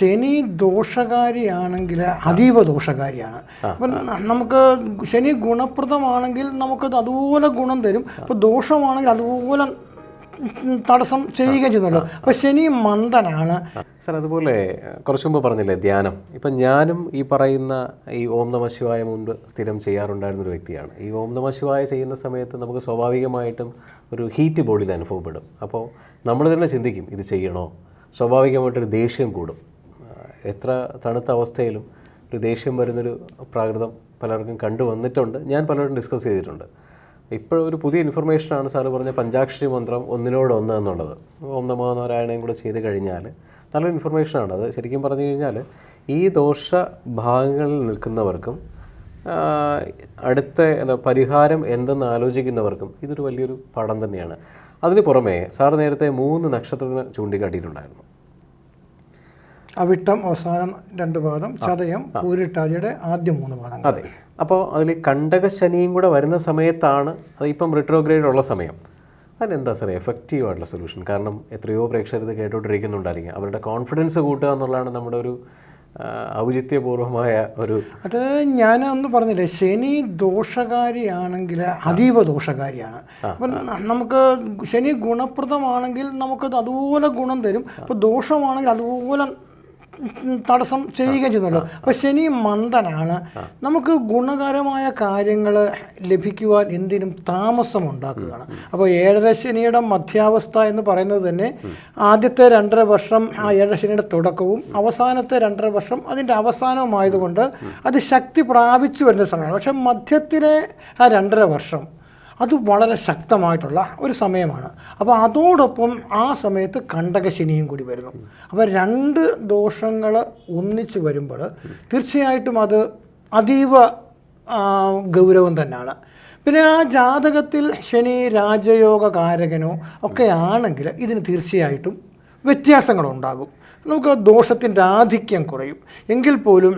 ശനി ദോഷകാരിയാണെങ്കിൽ അതീവ ദോഷകാരിയാണ്. അപ്പം നമുക്ക് ശനി ഗുണപ്രദമാണെങ്കിൽ നമുക്കത് അതുപോലെ ഗുണം തരും, അപ്പോൾ ദോഷമാണെങ്കിൽ അതുപോലെ തടസ്സം ചെയ്യുകയും ചെയ്യുന്നല്ലോ. അപ്പോൾ ശനി മന്ദനാണ് സാർ. അതുപോലെ കുറച്ചു മുമ്പ് പറഞ്ഞില്ലേ ധ്യാനം. ഇപ്പം ഞാനും ഈ പറയുന്ന ഈ ഓം നമ ശിവായ മുൻപ് സ്ഥിരം ചെയ്യാറുണ്ടായിരുന്നൊരു വ്യക്തിയാണ്. ഈ ഓം നമ ശിവായ ചെയ്യുന്ന സമയത്ത് നമുക്ക് സ്വാഭാവികമായിട്ടും ഒരു ഹീറ്റ് ബോഡിയിൽ അനുഭവപ്പെടും. അപ്പോൾ നമ്മൾ തന്നെ ചിന്തിക്കും ഇത് ചെയ്യണോ. സ്വാഭാവികമായിട്ടൊരു ദേഷ്യം കൂടും. എത്ര തണുത്ത അവസ്ഥയിലും ഒരു ദേഷ്യം വരുന്നൊരു പ്രാകൃതം പലർക്കും കണ്ടുവന്നിട്ടുണ്ട്. ഞാൻ പലരും ഡിസ്കസ് ചെയ്തിട്ടുണ്ട്. ഇപ്പോഴൊരു പുതിയ ഇൻഫർമേഷനാണ് സാറ് പറഞ്ഞ പഞ്ചാക്ഷരി മന്ത്രം ഒന്നിനോടൊന്ന് എന്നുള്ളത്. ഓം നമോ നാരായണയും കൂടെ ചെയ്ത് കഴിഞ്ഞാൽ നല്ലൊരു ഇൻഫർമേഷനാണ് അത്. ശരിക്കും പറഞ്ഞു കഴിഞ്ഞാൽ ഈ ദോഷ ഭാഗങ്ങളിൽ നിൽക്കുന്നവർക്കും അടുത്ത പരിഹാരം എന്തെന്ന് ആലോചിക്കുന്നവർക്കും ഇതൊരു വലിയൊരു പാഠം തന്നെയാണ്. അതിന് പുറമേ സാർ നേരത്തെ 3 നക്ഷത്രത്തിന് ചൂണ്ടിക്കാട്ടിയിട്ടുണ്ടായിരുന്നു. അവിട്ടം അവസാനം 2 പാദം, ചതയം പൂരിട്ടാതിയുടെ ആദ്യം 3 പാദങ്ങൾ. അതെ. അപ്പോൾ അതിൽ കണ്ടകശനിയും കൂടെ വരുന്ന സമയത്താണ് അത് ഇപ്പം റിട്രോഗ്രേഡ് ഉള്ള സമയം. അതിനെന്താ സാറേ എഫക്റ്റീവായിട്ടുള്ള സൊല്യൂഷൻ? കാരണം എത്രയോ പ്രേക്ഷകർ ഇത് കേട്ടോണ്ടിരിക്കുന്നുണ്ടായിരിക്കും. അവരുടെ കോൺഫിഡൻസ് കൂട്ടുക എന്നുള്ളതാണ് നമ്മുടെ ഒരു ഔചിത്യപൂർവമായ ഒരു അത് ഞാൻ ഒന്ന് പറഞ്ഞില്ലേ, ശനി ദോഷകാരിയാണെങ്കിൽ അതീവ ദോഷകാരിയാണ്. അപ്പം നമുക്ക് ശനി ഗുണപ്രദമാണെങ്കിൽ നമുക്കത് അതുപോലെ ഗുണം തരും, അപ്പോൾ ദോഷമാണെങ്കിൽ അതുപോലെ തടസ്സം ചെയ്യുകയും ചെയ്യുന്നല്ലോ. അപ്പോൾ ശനി മന്ദനാണ്. നമുക്ക് ഗുണകരമായ കാര്യങ്ങൾ ലഭിക്കുവാൻ എന്തിനും താമസം ഉണ്ടാക്കുകയാണ്. അപ്പോൾ 7ര ശനിയുടെ മധ്യാവസ്ഥ എന്ന് പറയുന്നത് തന്നെ ആദ്യത്തെ 2.5 വർഷം ആ 7ര ശനിയുടെ തുടക്കവും അവസാനത്തെ 2.5 വർഷം അതിൻ്റെ അവസാനവുമായതുകൊണ്ട് അത് ശക്തി പ്രാപിച്ചു വരുന്ന സമയമാണ്. പക്ഷേ മധ്യത്തിലെ ആ 2.5 വർഷം അത് വളരെ ശക്തമായിട്ടുള്ള ഒരു സമയമാണ്. അപ്പോൾ അതോടൊപ്പം ആ സമയത്ത് കണ്ടകശനിയും കൂടി വരുന്നു. അപ്പോൾ 2 ദോഷങ്ങൾ ഒന്നിച്ച് വരുമ്പോൾ തീർച്ചയായിട്ടും അത് അതീവ ഗൗരവം തന്നെയാണ്. പിന്നെ ആ ജാതകത്തിൽ ശനി രാജയോഗകാരകനോ ഒക്കെ ആണെങ്കിൽ ഇതിന് തീർച്ചയായിട്ടും വ്യത്യാസങ്ങളുണ്ടാകും. നമുക്ക് ദോഷത്തിൻ്റെ ആധിക്യം കുറയും. എങ്കിൽ പോലും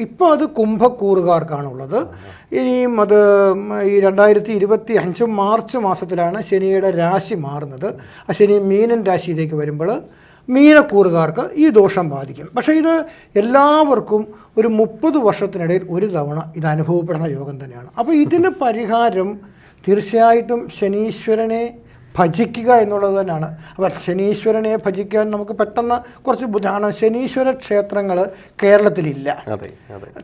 ഇപ്പോൾ അത് കുംഭക്കൂറുകാർക്കാണുള്ളത്. ഇനിയും അത് ഈ 2025 മാർച്ച് മാസത്തിലാണ് ശനിയുടെ രാശി മാറുന്നത്. ആ ശനി മീനൻ രാശിയിലേക്ക് വരുമ്പോൾ മീനക്കൂറുകാർക്ക് ഈ ദോഷം ബാധിക്കും. പക്ഷേ ഇത് എല്ലാവർക്കും ഒരു 30 വർഷത്തിനിടയിൽ ഒരു തവണ ഇത് അനുഭവപ്പെടുന്ന യോഗം തന്നെയാണ്. അപ്പോൾ ഇതിന് പരിഹാരം തീർച്ചയായിട്ടും ശനീശ്വരനെ ഭജിക്കുക എന്നുള്ളത് തന്നെയാണ്. അപ്പോൾ ശനീശ്വരനെ ഭജിക്കാൻ നമുക്ക് പെട്ടെന്ന് കുറച്ച് ബുദ്ധിമുട്ടാണ്. ശനീശ്വര ക്ഷേത്രങ്ങൾ കേരളത്തിലില്ല,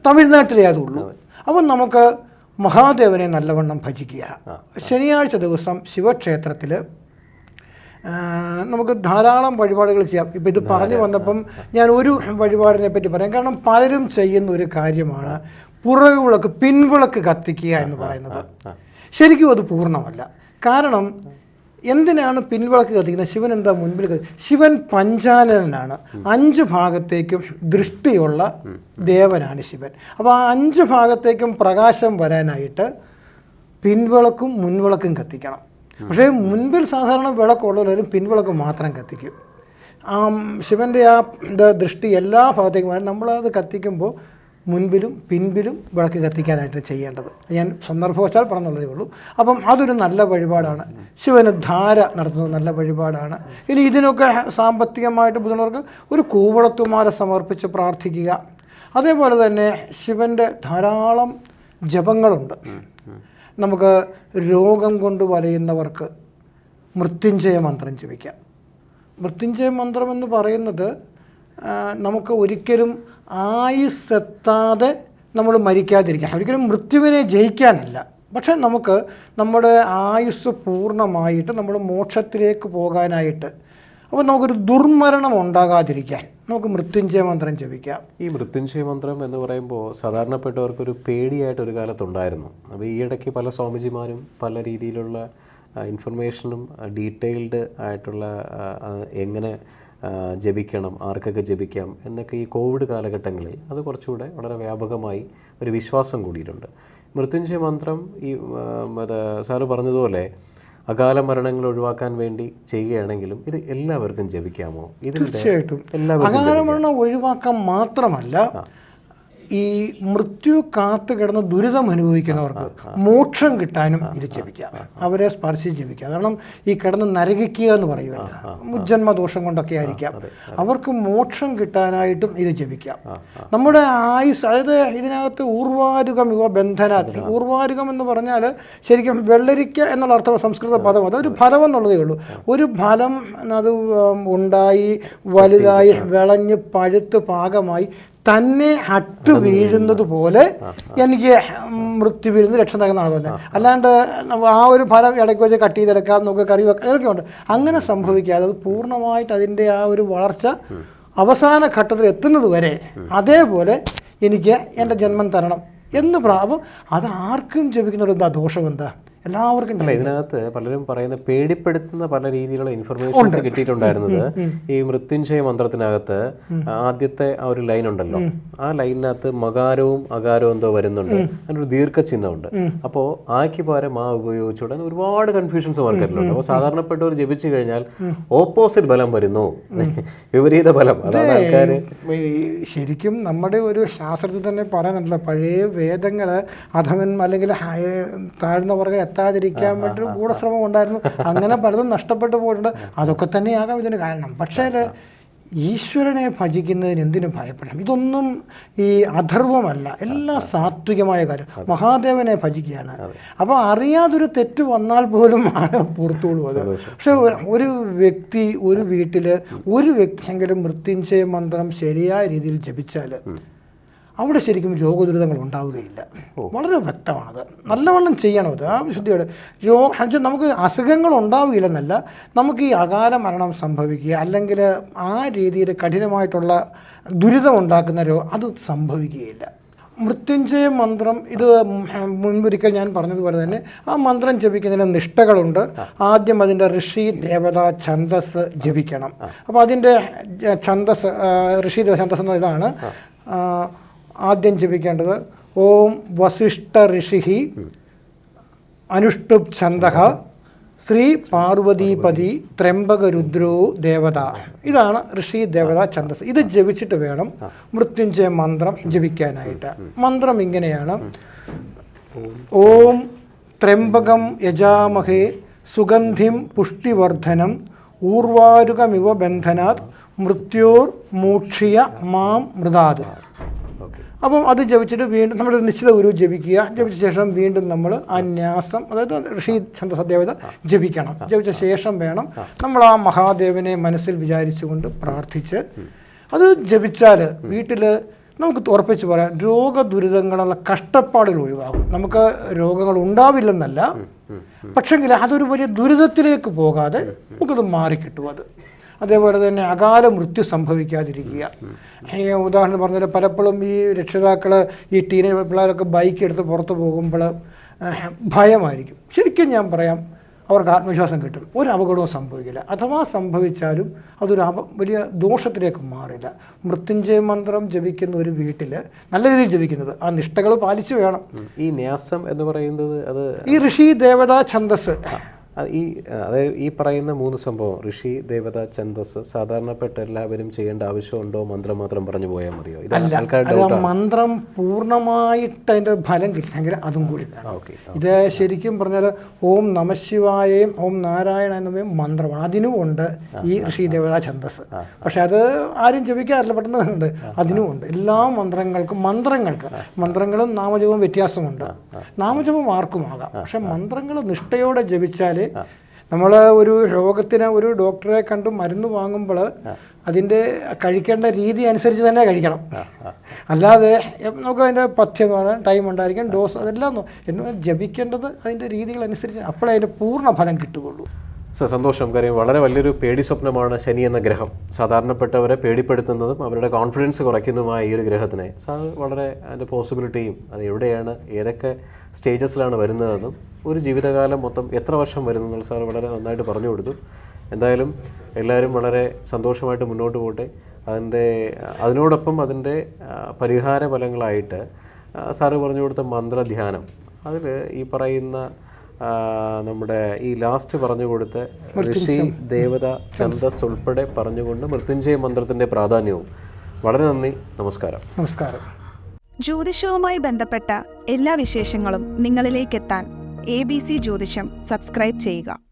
തമിഴ്നാട്ടിലേ അതുള്ളൂ. അപ്പം നമുക്ക് മഹാദേവനെ നല്ലവണ്ണം ഭജിക്കുക. ശനിയാഴ്ച ദിവസം ശിവക്ഷേത്രത്തിൽ നമുക്ക് ധാരാളം വഴിപാടുകൾ ചെയ്യാം. ഇപ്പോൾ ഇത് പറഞ്ഞു വന്നപ്പം ഞാൻ ഒരു വഴിപാടിനെ പറ്റി പറയാം. കാരണം പലരും ചെയ്യുന്ന ഒരു കാര്യമാണ് പുറകുവിളക്ക്, പിൻവിളക്ക് കത്തിക്കുക എന്ന് പറയുന്നത്. ശരിക്കും അത് പൂർണ്ണമല്ല. കാരണം എന്തിനാണ് പിൻവിളക്ക് കത്തിക്കുന്നത്? ശിവൻ എന്താ മുൻപിൽ? ശിവൻ പഞ്ചാനനാണ്. 5 ഭാഗത്തേക്കും ദൃഷ്ടിയുള്ള ദേവനാണ് ശിവൻ. അപ്പോൾ ആ 5 ഭാഗത്തേക്കും പ്രകാശം വരാനായിട്ട് പിൻവിളക്കും മുൻവിളക്കും കത്തിക്കണം. പക്ഷേ മുൻപിൽ സാധാരണ വിളക്കുള്ളവരും പിൻവിളക്ക് മാത്രം കത്തിക്കും. ശിവൻ്റെ ആ ദൃഷ്ടി എല്ലാ ഭാഗത്തേക്കും വരാൻ നമ്മളത് കത്തിക്കുമ്പോൾ മുൻപിലും പിൻപിലും വിളക്ക് കത്തിക്കാനായിട്ട് ചെയ്യേണ്ടത്. ഞാൻ സന്ദർഭവശാൽ പറഞ്ഞുള്ളതേ ഉള്ളൂ. അപ്പം അതൊരു നല്ല വഴിപാടാണ്. ശിവന് ധാര നടത്തുന്നത് നല്ല വഴിപാടാണ്. ഇനി ഇതിനൊക്കെ സാമ്പത്തികമായിട്ട് ബുദ്ധിമുട്ടുള്ളവർക്ക് ഒരു കൂവളത്തുമാല സമർപ്പിച്ച് പ്രാർത്ഥിക്കുക. അതേപോലെ തന്നെ ശിവൻ്റെ ധാരാളം ജപങ്ങളുണ്ട്. നമുക്ക് രോഗം കൊണ്ട് വലയുന്നവർക്ക് മൃത്യുഞ്ജയ മന്ത്രം ജപിക്കാം. മൃത്യുഞ്ജയ മന്ത്രം എന്ന് പറയുന്നത് നമുക്ക് ഒരിക്കലും ആയുസ്സെത്താതെ നമ്മൾ മരിക്കാതിരിക്കാൻ, ഒരിക്കലും മൃത്യുവിനെ ജയിക്കാനല്ല, പക്ഷേ നമുക്ക് നമ്മുടെ ആയുസ് പൂർണ്ണമായിട്ട് നമ്മൾ മോക്ഷത്തിലേക്ക് പോകാനായിട്ട്, അപ്പോൾ നമുക്കൊരു ദുർമരണം ഉണ്ടാകാതിരിക്കാൻ നമുക്ക് മൃത്യുഞ്ജയ മന്ത്രം ജപിക്കാം. ഈ മൃത്യുഞ്ജയ മന്ത്രം എന്ന് പറയുമ്പോൾ സാധാരണപ്പെട്ടവർക്കൊരു പേടിയായിട്ടൊരു കാലത്തുണ്ടായിരുന്നു. അപ്പോൾ ഈയിടയ്ക്ക് പല സ്വാമിജിമാരും പല രീതിയിലുള്ള ഇൻഫർമേഷനും ഡീറ്റെയിൽഡ് ആയിട്ടുള്ള എങ്ങനെ ജപിക്കണം, ആർക്കൊക്കെ ജപിക്കാം എന്നൊക്കെ ഈ കോവിഡ് കാലഘട്ടങ്ങളിൽ അത് കുറച്ചുകൂടെ വളരെ വ്യാപകമായി ഒരു വിശ്വാസം കൂടിയിട്ടുണ്ട്. മൃത്യുഞ്ജയ മന്ത്രം ഈ സാറ് പറഞ്ഞതുപോലെ അകാല മരണങ്ങൾ ഒഴിവാക്കാൻ വേണ്ടി ചെയ്യുകയാണെങ്കിലും ഇത് എല്ലാവർക്കും ജപിക്കാമോ? തീർച്ചയായിട്ടും. അകാല മരണം ഒഴിവാക്കാൻ മാത്രമല്ല, ഈ മൃത്യു കാത്തു കിടന്ന് ദുരിതം അനുഭവിക്കുന്നവർക്ക് മോക്ഷം കിട്ടാനും ഇത് ജപിക്കാം. അവരെ സ്പർശിച്ച് ജപിക്കാം. കാരണം ഈ കിടന്ന് നരകിക്കുക എന്ന് പറയുമല്ലോ, മുജ്ജന്മ ദോഷം കൊണ്ടൊക്കെ ആയിരിക്കാം. അവർക്ക് മോക്ഷം കിട്ടാനായിട്ടും ഇത് ജപിക്കാം. നമ്മുടെ ആയുസ്, അതായത് ഇതിനകത്ത് ഊർവാരുകം യുവ ബന്ധനാഥ്, ഊർവാരുകം എന്ന് പറഞ്ഞാൽ ശരിക്കും വെള്ളരിക്ക എന്നുള്ള അർത്ഥം സംസ്കൃത പദം. അതൊരു ഫലം എന്നുള്ളതേ ഉള്ളൂ. ഒരു ഫലം അത് ഉണ്ടായി വലുതായി വിളഞ്ഞ് പഴുത്ത് പാകമായി തന്നെ അട്ടു വീഴുന്നത് പോലെ എനിക്ക് മൃത്യു വീഴുന്ന രക്ഷ നൽകുന്നതാണ് പറഞ്ഞത്. അല്ലാണ്ട് ആ ഒരു ഫലം ഇടയ്ക്ക് വെച്ച് കട്ട് ചെയ്തെടുക്കാം, നമുക്ക് കറി വെക്കാം, ഇതൊക്കെ ഉണ്ട്. അങ്ങനെ സംഭവിക്കാതെ അത് പൂർണ്ണമായിട്ട് അതിൻ്റെ ആ ഒരു വളർച്ച അവസാന ഘട്ടത്തിൽ എത്തുന്നത് വരെ അതേപോലെ എനിക്ക് എൻ്റെ ജന്മം തരണം എന്ന് അപ്പം അത് ആർക്കും ജപിക്കുന്ന എന്താ ദോഷം എന്താ? എല്ലാവർക്കും അല്ല, ഇതിനകത്ത് പലരും പറയുന്ന പേടിപ്പെടുത്തുന്ന പല രീതിയിലുള്ള ഇൻഫർമേഷൻസ് കിട്ടിയിട്ടുണ്ടായിരുന്നത്. ഈ മൃത്യുഞ്ജയ മന്ത്രത്തിനകത്ത് ആദ്യത്തെ ആ ഒരു ലൈൻ ഉണ്ടല്ലോ, ആ ലൈനിനകത്ത് മകാരവും അകാരവും എന്തോ വരുന്നുണ്ട്, അതിനൊരു ദീർഘചിഹ്നമുണ്ട്. അപ്പോൾ ആക്കി പകരം ആ ഉപയോഗിച്ചുകൊണ്ട് ഒരുപാട് കൺഫ്യൂഷൻസ് മാർക്കറ്റിലുണ്ട്. അപ്പോൾ സാധാരണപ്പെട്ടവർ ജപിച്ചു കഴിഞ്ഞാൽ ഓപ്പോസിറ്റ് ബലം വരുന്നു, വിപരീത ബലം. അതാണ് ആൾക്കാർ ശരിക്കും നമ്മുടെ ഒരു ശാസ്ത്രത്തിൽ തന്നെ പറയാനുണ്ടല്ലോ, പഴയ വേദങ്ങൾ അധമൻ അല്ലെങ്കിൽ താഴ്ന്ന വർഗ്ഗം എത്താതിരിക്കാൻ വേണ്ടി ഗൂഢശ്രമം ഉണ്ടായിരുന്നു. അങ്ങനെ പലതും നഷ്ടപ്പെട്ടു പോയിട്ടുണ്ട്. അതൊക്കെ തന്നെയാകാം ഇതിന് കാരണം. പക്ഷേ ഈശ്വരനെ ഭജിക്കുന്നതിന് എന്തിനു ഭയപ്പെടണം? ഇതൊന്നും ഈ അധർവമല്ല, എല്ലാം സാത്വികമായ കാര്യം. മഹാദേവനെ ഭജിക്കുകയാണ്. അപ്പോൾ അറിയാതൊരു തെറ്റ് വന്നാൽ പോലും പുറത്തോളൂ അത്. പക്ഷെ ഒരു വ്യക്തി, ഒരു വീട്ടിൽ ഒരു വ്യക്തിയെങ്കിലും മൃത്യുഞ്ജയ മന്ത്രം ശരിയായ രീതിയിൽ ജപിച്ചാൽ അവിടെ ശരിക്കും രോഗദുരിതങ്ങൾ ഉണ്ടാവുകയില്ല. വളരെ വ്യക്തമാണത്. നല്ലവണ്ണം ചെയ്യണം അത്, ആ വിശുദ്ധിയോടെ. നമുക്ക് അസുഖങ്ങൾ ഉണ്ടാവുകയില്ലെന്നല്ല, നമുക്ക് ഈ അകാല മരണം സംഭവിക്കുക അല്ലെങ്കിൽ ആ രീതിയിൽ കഠിനമായിട്ടുള്ള ദുരിതം ഉണ്ടാക്കുന്ന അത് സംഭവിക്കുകയില്ല. മൃത്യുഞ്ജയ മന്ത്രം ഇത് മുൻപൊരിക്കൽ ഞാൻ പറഞ്ഞതുപോലെ തന്നെ ആ മന്ത്രം ജപിക്കുന്നതിന് നിഷ്ഠകളുണ്ട്. ആദ്യം അതിൻ്റെ ഋഷി ദേവതാ ഛന്ദസ് ജപിക്കണം. അപ്പോൾ അതിൻ്റെ ഛന്ദസ്, ഋഷി ഛന്ദസ് എന്ന ഇതാണ് ആദ്യം ജപിക്കേണ്ടത്. ഓം വസിഷ്ഠ ഋഷി അനുഷ്ടുപ് ഛന്ദഃ ശ്രീ പാർവതീപതി ത്രംബകരുദ്രോ ദേവത. ഇതാണ് ഋഷി ദേവതാ ഛന്ദസ്. ഇത് ജപിച്ചിട്ട് വേണം മൃത്യുഞ്ജയ മന്ത്രം ജപിക്കാനായിട്ട്. മന്ത്രം ഇങ്ങനെയാണ്: ഓം ത്രംബകം യജാമഹേ സുഗന്ധിം പുഷ്ടിവർദ്ധനം ഊർവാരുകമിവ ബന്ധനാത് മൃത്യോർ മൂക്ഷിയ മാം മൃതാത്. അപ്പം അത് ജപിച്ചിട്ട് വീണ്ടും നമ്മൾ നിശ്ചിത ഗുരു ജപിക്കുക. ജപിച്ച ശേഷം വീണ്ടും നമ്മൾ ആ ന്യാസം, അതായത് ഋഷി ഛന്ദസ ദേവത ജപിക്കണം. ജപിച്ച ശേഷം വേണം നമ്മൾ ആ മഹാദേവനെ മനസ്സിൽ വിചാരിച്ചുകൊണ്ട് പ്രാർത്ഥിച്ച് അത് ജപിച്ചാൽ വീട്ടിൽ നമുക്ക് ഉറപ്പിച്ച് പറയാം രോഗദുരിതങ്ങളുള്ള കഷ്ടപ്പാടുകൾ ഒഴിവാകും. നമുക്ക് രോഗങ്ങൾ ഉണ്ടാവില്ലെന്നല്ല, പക്ഷെങ്കിൽ അതൊരു വലിയ ദുരിതത്തിലേക്ക് പോകാതെ നമുക്കത് മാറിക്കിട്ടും. അത് അതേപോലെ തന്നെ അകാല മൃത്യു സംഭവിക്കാതിരിക്കുക. ഉദാഹരണം പറഞ്ഞാൽ പലപ്പോഴും ഈ രക്ഷിതാക്കൾ ഈ ടീനേജ് പിള്ളേരൊക്കെ ബൈക്ക് എടുത്ത് പുറത്ത് പോകുമ്പോൾ ഭയമായിരിക്കും. ശരിക്കും ഞാൻ പറയാം, അവർക്ക് ആത്മവിശ്വാസം കിട്ടും. ഒരു അപകടവും സംഭവിക്കില്ല. അഥവാ സംഭവിച്ചാലും അതൊരു വലിയ ദോഷത്തിലേക്ക് മാറില്ല. മൃത്യുഞ്ജയ മന്ത്രം ജപിക്കുന്ന ഒരു വീട്ടിൽ നല്ല രീതിയിൽ ജപിക്കുന്നത് ആ നിഷ്ഠകൾ പാലിച്ചു വേണം. ഈ ന്യാസം എന്ന് പറയുന്നത് അത് ഈ ഋഷി ദേവതാ ഛന്ദസ്, അതായത് ഈ പറയുന്ന 3 സംഭവം ഋഷി ദേവത ഛന്ദസ് സാധാരണപ്പെട്ട എല്ലാവരും ചെയ്യേണ്ട ആവശ്യമുണ്ടോ? മന്ത്രം മാത്രം പറഞ്ഞു പോയാൽ മതിയോ? മന്ത്രം പൂർണ്ണമായിട്ട് അതിൻ്റെ ഫലം കിട്ടണമെങ്കിൽ അതും കൂടി വേണം. ഇത് ശരിക്കും പറഞ്ഞാൽ ഓം നമശിവായയും ഓം നാരായണ എന്നും മന്ത്രമാണ്. അതിനുമുണ്ട് ഈ ഋഷി ദേവതാ ഛന്ദസ്. പക്ഷെ അത് ആരും ജപിക്കാറില്ല, പെട്ടെന്ന് ഉണ്ട്. അതിനുമുണ്ട്. എല്ലാ മന്ത്രങ്ങളും നാമജപവും വ്യത്യാസമുണ്ട്. നാമജപം ആർക്കുമാകാം, പക്ഷെ മന്ത്രങ്ങൾ നിഷ്ഠയോടെ ജപിച്ചാൽ നമ്മൾ ഒരു രോഗത്തിന് ഒരു ഡോക്ടറെ കണ്ട് മരുന്ന് വാങ്ങുമ്പോൾ അതിൻ്റെ കഴിക്കേണ്ട രീതി അനുസരിച്ച് തന്നെ കഴിക്കണം. അല്ലാതെ നമുക്ക് അതിൻ്റെ പഥ്യം ടൈം ഉണ്ടായിരിക്കും, ഡോസ്, അതെല്ലാം എന്ന് ജപിക്കേണ്ടത് അതിൻ്റെ രീതികൾ അനുസരിച്ച്, അപ്പോഴേ അതിൻ്റെ പൂർണ്ണ ഫലം കിട്ടുകയുള്ളൂ. സന്തോഷം. കാര്യം വളരെ വലിയൊരു പേടി സ്വപ്നമാണ് ശനി എന്ന ഗ്രഹം. സാധാരണപ്പെട്ടവരെ പേടിപ്പെടുത്തുന്നതും അവരുടെ കോൺഫിഡൻസ് കുറയ്ക്കുന്നതുമായ ഈ ഒരു ഗ്രഹത്തിനെ സാർ വളരെ അതിൻ്റെ പോസിബിലിറ്റിയും അത് എവിടെയാണ് ഏതൊക്കെ സ്റ്റേജസിലാണ് വരുന്നതെന്നും ഒരു ജീവിതകാലം മൊത്തം എത്ര വർഷം വരുന്നതെന്ന് സാർ വളരെ നന്നായിട്ട് പറഞ്ഞു കൊടുത്തു. എന്തായാലും എല്ലാവരും വളരെ സന്തോഷമായിട്ട് മുന്നോട്ട് പോട്ടെ. അതിനോടൊപ്പം അതിൻ്റെ പരിഹാര ഫലങ്ങളായിട്ട് സാറ് പറഞ്ഞു കൊടുത്ത മന്ത്രധ്യാനം, അതിൽ ഈ പറയുന്ന നമ്മുടെ ഈ ലാസ്റ്റ് പറഞ്ഞു കൊടുത്ത ഋഷി ദേവത ഛന്ദസ് ഉൾപ്പെടെ പറഞ്ഞുകൊണ്ട് മൃത്യുഞ്ജയ മന്ത്രത്തിൻ്റെ പ്രാധാന്യവും. വളരെ നന്ദി. നമസ്കാരം. ജ്യോതിഷവുമായി ബന്ധപ്പെട്ട എല്ലാ വിശേഷങ്ങളും നിങ്ങളിലേക്കെത്താൻ ABC ജ്യോതിഷം സബ്സ്ക്രൈബ് ചെയ്യുക.